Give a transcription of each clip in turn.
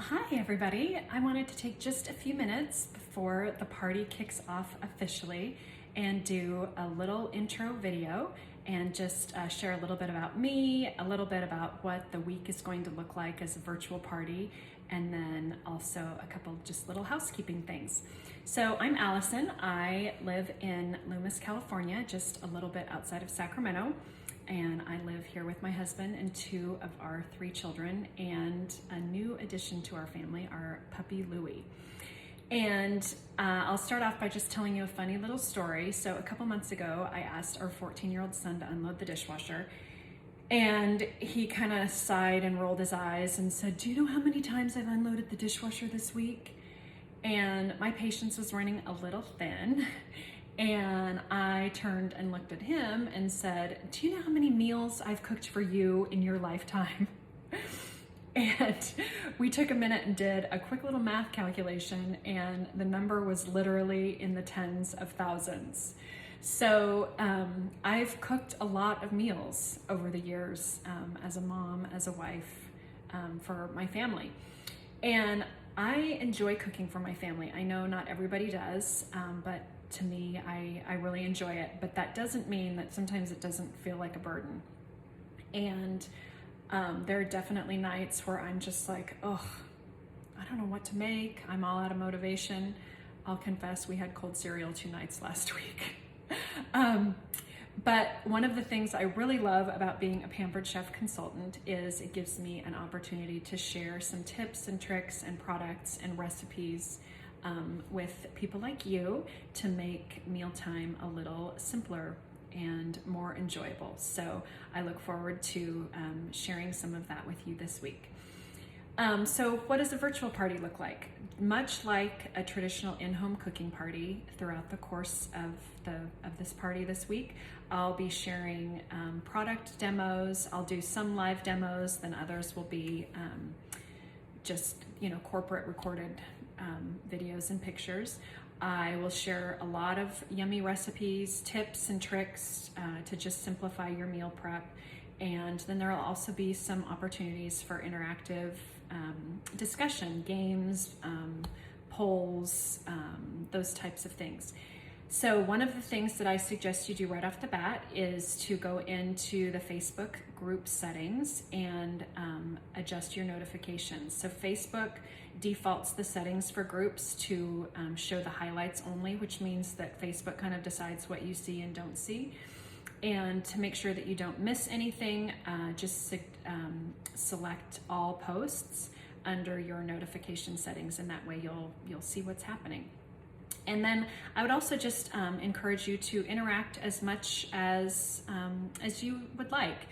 Hi everybody. I wanted to take just a few minutes before the party kicks off officially and do a little intro video and just share a little bit about me, a little bit about what the week is going to look like as a virtual party, and then also a couple just little housekeeping things. So I'm Allison. I live in Loomis, California, just a little bit outside of Sacramento. And I live here with my husband and two of our three children, and a new addition to our family, our puppy Louie. And I'll start off by just telling you a funny little story. So a couple months ago, I asked our 14-year-old son to unload the dishwasher, and he kind of sighed and rolled his eyes and said, "Do you know how many times I've unloaded the dishwasher this week?" And my patience was running a little thin. And I turned and looked at him and said, "Do you know how many meals I've cooked for you in your lifetime?" And we took a minute and did a quick little math calculation, and the number was literally in the tens of thousands. So I've cooked a lot of meals over the years as a mom, as a wife, for my family. And I enjoy cooking for my family. I know not everybody does, but to me, I really enjoy it, but that doesn't mean that sometimes it doesn't feel like a burden. And there are definitely nights where I'm just like, oh, I don't know what to make. I'm all out of motivation. I'll confess, we had cold cereal 2 nights last week. But one of the things I really love about being a Pampered Chef consultant is it gives me an opportunity to share some tips and tricks and products and recipes with people like you to make mealtime a little simpler and more enjoyable. So I look forward to sharing some of that with you this week. So what does a virtual party look like? Much like a traditional in-home cooking party, throughout the course of this party this week, I'll be sharing product demos. I'll do some live demos, then others will be just corporate recorded videos and pictures. I will share a lot of yummy recipes, tips and tricks to just simplify your meal prep. And then there will also be some opportunities for interactive discussion, games, polls, those types of things. So one of the things that I suggest you do right off the bat is to go into the Facebook group settings and adjust your notifications. So Facebook defaults the settings for groups to show the highlights only, which means that Facebook kind of decides what you see and don't see. And to make sure that you don't miss anything, just select all posts under your notification settings, and that way you'll see what's happening. And then I would also just encourage you to interact as much as you would like.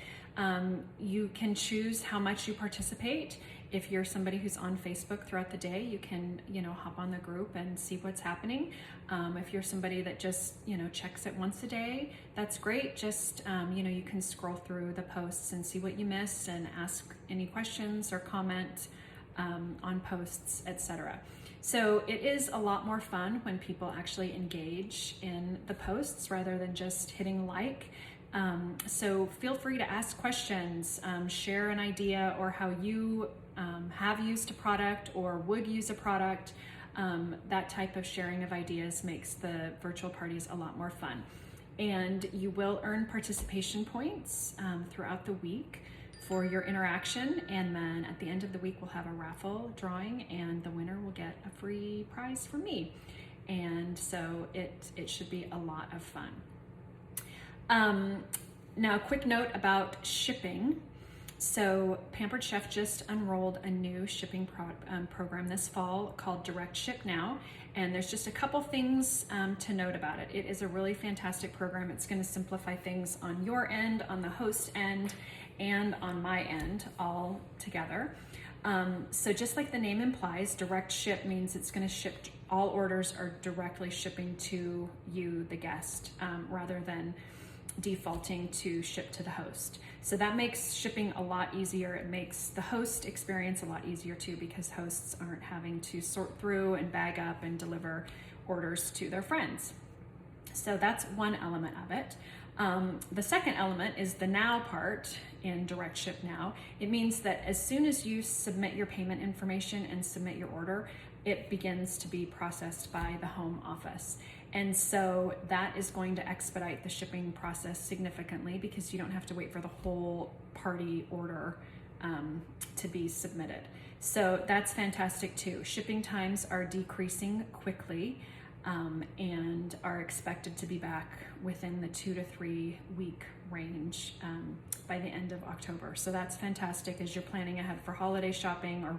You can choose how much you participate. If you're somebody who's on Facebook throughout the day, you can hop on the group and see what's happening. If you're somebody that just checks it once a day, that's great. Just you can scroll through the posts and see what you missed and ask any questions or comment on posts, etc. So it is a lot more fun when people actually engage in the posts rather than just hitting like. So feel free to ask questions, share an idea or how you have used a product or would use a product. That type of sharing of ideas makes the virtual parties a lot more fun. And you will earn participation points throughout the week for your interaction, and then at the end of the week we'll have a raffle drawing, and the winner will get a free prize from me. And so it should be a lot of fun. Now, a quick note about shipping. So Pampered Chef just unrolled a new shipping program this fall called Direct Ship Now, and there's just a couple things to note about it. It is a really fantastic program. It's going to simplify things on your end, on the host end, and on my end all together. So just like the name implies, direct ship means it's going to ship, all orders are directly shipping to you, the guest, rather than defaulting to ship to the host. So that makes shipping a lot easier. It makes the host experience a lot easier too, because hosts aren't having to sort through and bag up and deliver orders to their friends. So that's one element of it. The second element is the now part in Direct Ship Now. It means that as soon as you submit your payment information and submit your order, it begins to be processed by the home office. And so that is going to expedite the shipping process significantly because you don't have to wait for the whole party order to be submitted. So that's fantastic too. Shipping times are decreasing quickly and are expected to be back within the 2 to 3 week range by the end of October. So that's fantastic as you're planning ahead for holiday shopping or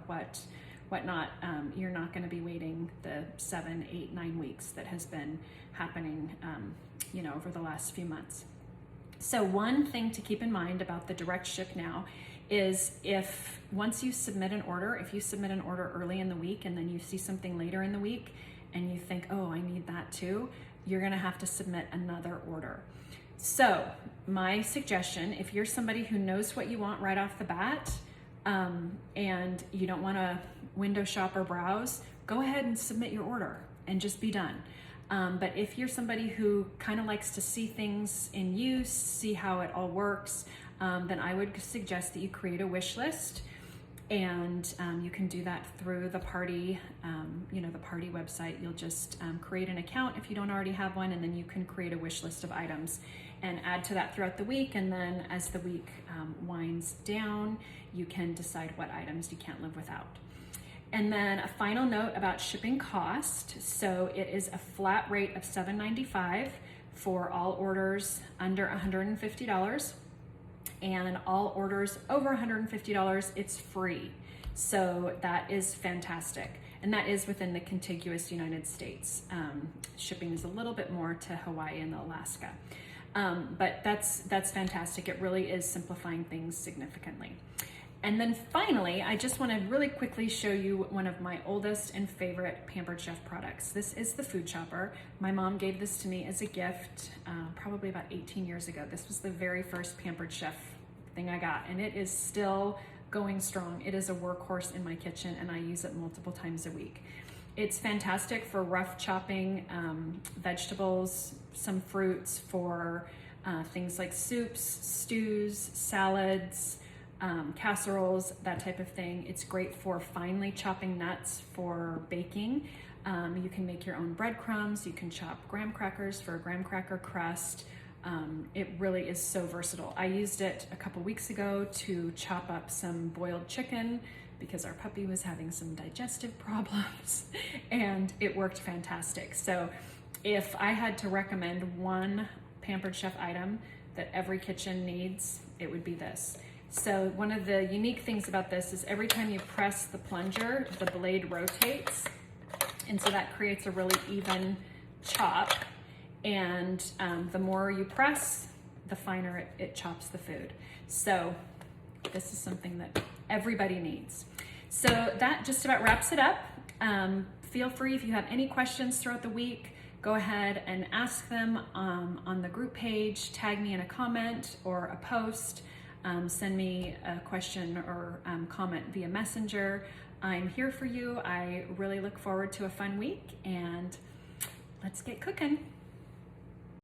whatnot. You're not going to be waiting the 7, 8, 9 weeks that has been happening over the last few months. So one thing to keep in mind about the Direct Ship Now is once you submit an order, if you submit an order early in the week and then you see something later in the week and you think, oh, I need that too, you're gonna have to submit another order. So my suggestion, if you're somebody who knows what you want right off the bat and you don't wanna window shop or browse, go ahead and submit your order and just be done. But if you're somebody who kind of likes to see things in use, see how it all works, then I would suggest that you create a wish list, and you can do that through the party, the party website. You'll just create an account if you don't already have one, and then you can create a wish list of items and add to that throughout the week. And then as the week winds down, you can decide what items you can't live without. And then a final note about shipping cost. So it is a flat rate of $7.95 for all orders under $150. And all orders over $150, it's free. So that is fantastic. And that is within the contiguous United States. Shipping is a little bit more to Hawaii and Alaska. But that's fantastic. It really is simplifying things significantly. And then finally, I just want to really quickly show you one of my oldest and favorite Pampered Chef products. This is the food chopper. My mom gave this to me as a gift probably about 18 years ago. This was the very first Pampered Chef thing I got, and it is still going strong. It is a workhorse in my kitchen, and I use it multiple times a week. It's fantastic for rough chopping vegetables, some fruits, for things like soups, stews, salads, casseroles, that type of thing. It's great for finely chopping nuts for baking. You can make your own breadcrumbs. You can chop graham crackers for a graham cracker crust. It really is so versatile. I used it a couple weeks ago to chop up some boiled chicken because our puppy was having some digestive problems, and it worked fantastic. So if I had to recommend one Pampered Chef item that every kitchen needs, it would be this. So one of the unique things about this is every time you press the plunger, the blade rotates. And so that creates a really even chop. And the more you press, the finer it chops the food. So this is something that everybody needs. So that just about wraps it up. Feel free, if you have any questions throughout the week, go ahead and ask them on the group page, tag me in a comment or a post. Send me a question or comment via Messenger. I'm here for you. I really look forward to a fun week, and let's get cooking.